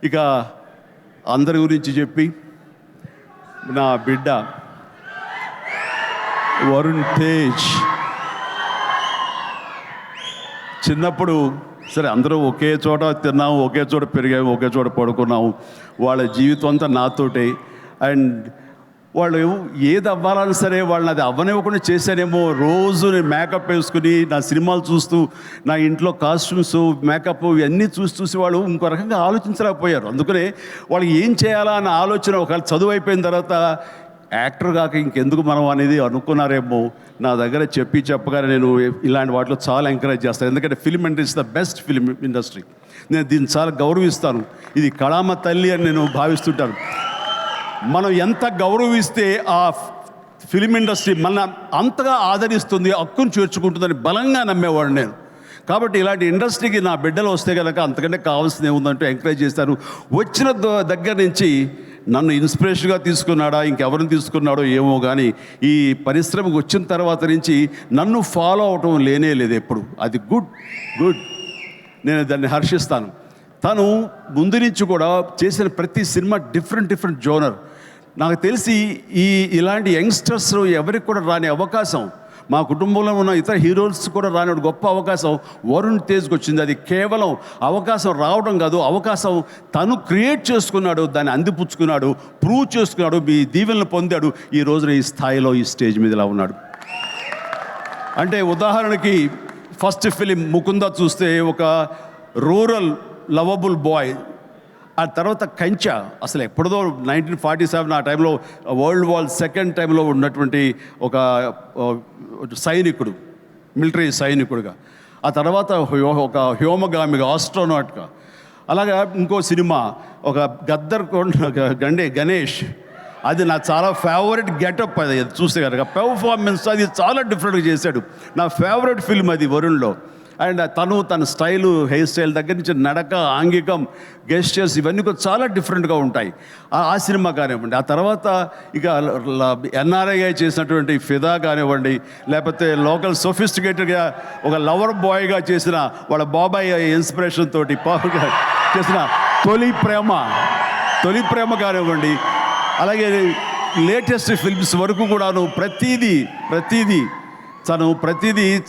ఇక అందరి గురించి చెప్పి, నా బిడ్డ వరుణ్ తేజ్ చిన్నప్పుడు సరే అందరూ ఒకే చోట తిన్నాము, ఒకే చోట పెరిగాము, ఒకే చోట పడుకున్నాము. వాళ్ళ జీవితం అంతా నాతోటే. అండ్ వాళ్ళు ఏది అవ్వాలని సరే వాళ్ళని అది అవ్వనివ్వకుండా చేశానేమో. రోజు నేను మేకప్ వేసుకుని నా సినిమాలు చూస్తూ, నా ఇంట్లో కాస్ట్యూమ్స్, మేకప్ ఇవన్నీ చూసి వాళ్ళు ఇంకో రకంగా ఆలోచించలేకపోయారు. అందుకనే వాళ్ళకి ఏం చేయాలా అన్న ఆలోచన ఒకవేళ చదువు అయిపోయిన తర్వాత యాక్టర్ కాక ఇంకెందుకు మనం అనేది అనుకున్నారేమో. నా దగ్గర చెప్పగానే నేను ఇలాంటి వాటిలో చాలా ఎంకరేజ్ చేస్తాను. ఎందుకంటే film industry the best film industry. నేను దీన్ని చాలా గౌరవిస్తాను. ఇది కళామ తల్లి అని నేను భావిస్తుంటాను. మనం ఎంత గౌరవిస్తే ఆ ఫిల్మ్ ఇండస్ట్రీ మన అంతగా ఆదరిస్తుంది, హక్కును చేర్చుకుంటుందని బలంగా నమ్మేవాడు నేను. కాబట్టి ఇలాంటి ఇండస్ట్రీకి నా బిడ్డలు వస్తే కనుక అంతకంటే కావాల్సింది ఏముందంటూ ఎంకరేజ్ చేస్తాను. వచ్చిన దగ్గర నుంచి నన్ను ఇన్స్పిరేషన్గా తీసుకున్నాడా, ఇంకెవరిని తీసుకున్నాడో ఏమో కానీ ఈ పరిశ్రమకు వచ్చిన తర్వాత నుంచి నన్ను ఫాలో అవటం లేదు ఎప్పుడు. అది గుడ్. నేను దాన్ని హర్షిస్తాను. తను ముందు నుంచి కూడా చేసిన ప్రతి సినిమా డిఫరెంట్ జోనర్. నాకు తెలిసి ఇలాంటి యంగ్స్టర్స్ ఎవరికి కూడా రాని అవకాశం, మా కుటుంబంలో ఉన్న ఇతర హీరోస్ కూడా రాని గొప్ప అవకాశం వరుణ్ తేజ్కి వచ్చింది. అది కేవలం అవకాశం రావడం కాదు, అవకాశం తను క్రియేట్ చేసుకున్నాడు, దాన్ని అందిపుచ్చుకున్నాడు, ప్రూవ్ చేసుకున్నాడు, మీ దీవెనలు పొందాడు. ఈ రోజున ఈ స్థాయిలో ఈ స్టేజ్ మీద ఇలా ఉన్నాడు. అంటే ఉదాహరణకి ఫస్ట్ ఫిలిం ముకుంద చూస్తే ఒక రూరల్ లవబుల్ బాయ్. ఆ తర్వాత కంచా, అసలు ఎప్పుడుదో 1947 ఆ టైంలో వరల్డ్ వార్ సెకండ్ టైంలో ఉన్నటువంటి ఒక సైనికుడు, మిలిటరీ సైనికుడుగా. ఆ తర్వాత ఒక హ్యోమగామిగా, ఆస్ట్రోనాట్గా. అలాగా ఇంకో సినిమా ఒక గద్దర్ గణేష్, అది నా చాలా ఫేవరెట్ గెటప్. అది చూస్తే కనుక పెర్ఫార్మెన్స్ అది చాలా డిఫరెంట్గా చేశాడు. నా ఫేవరెట్ ఫిల్మ్ అది వరుణ్లో. అండ్ తన స్టైలు, హెయిర్ స్టైల్ దగ్గర నుంచి నడక, ఆంగికం, గెస్చర్స్ ఇవన్నీ కూడా చాలా డిఫరెంట్గా ఉంటాయి ఆ సినిమా కానివ్వండి. ఆ తర్వాత ఇక ఎన్ఆర్ఐ చేసినటువంటి ఫిదా కానివ్వండి, లేకపోతే లోకల్ సొఫిస్టికేటెడ్గా ఒక లవర్ బాయ్గా చేసిన వాళ్ళ బాబాయ్ ఇన్స్పిరేషన్ తోటి చేసిన తొలి ప్రేమ కానివ్వండి, అలాగే లేటెస్ట్ ఫిల్మ్స్ వరకు కూడాను ప్రతిదీ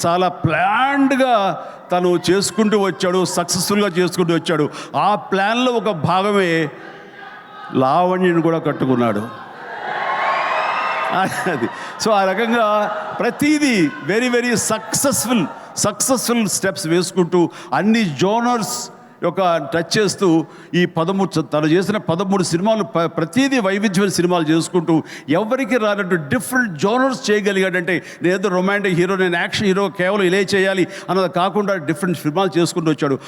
చాలా ప్లాన్డ్గా తను చేసుకుంటూ వచ్చాడు, సక్సెస్ఫుల్గా చేసుకుంటూ వచ్చాడు. ఆ ప్లాన్లో ఒక భాగమే లావణ్యను కూడా కట్టుకున్నాడు. అది సో ఆ రకంగా ప్రతిదీ వెరీ సక్సెస్ఫుల్ స్టెప్స్ వేసుకుంటూ అన్ని జోనర్స్ యొక్క టచ్ చేస్తూ తను చేసిన 13 సినిమాలు ప్రతిదీ వైవిధ్యమైన సినిమాలు చేసుకుంటూ ఎవరికి రానట్టు డిఫరెంట్ జోనర్స్ చేయగలిగాడంటే, నేనేదో రొమాంటిక్ హీరో, నేను యాక్షన్ హీరో కేవలం ఇలా చేయాలి అన్నది కాకుండా డిఫరెంట్ సినిమాలు చేసుకుంటూ వచ్చాడు.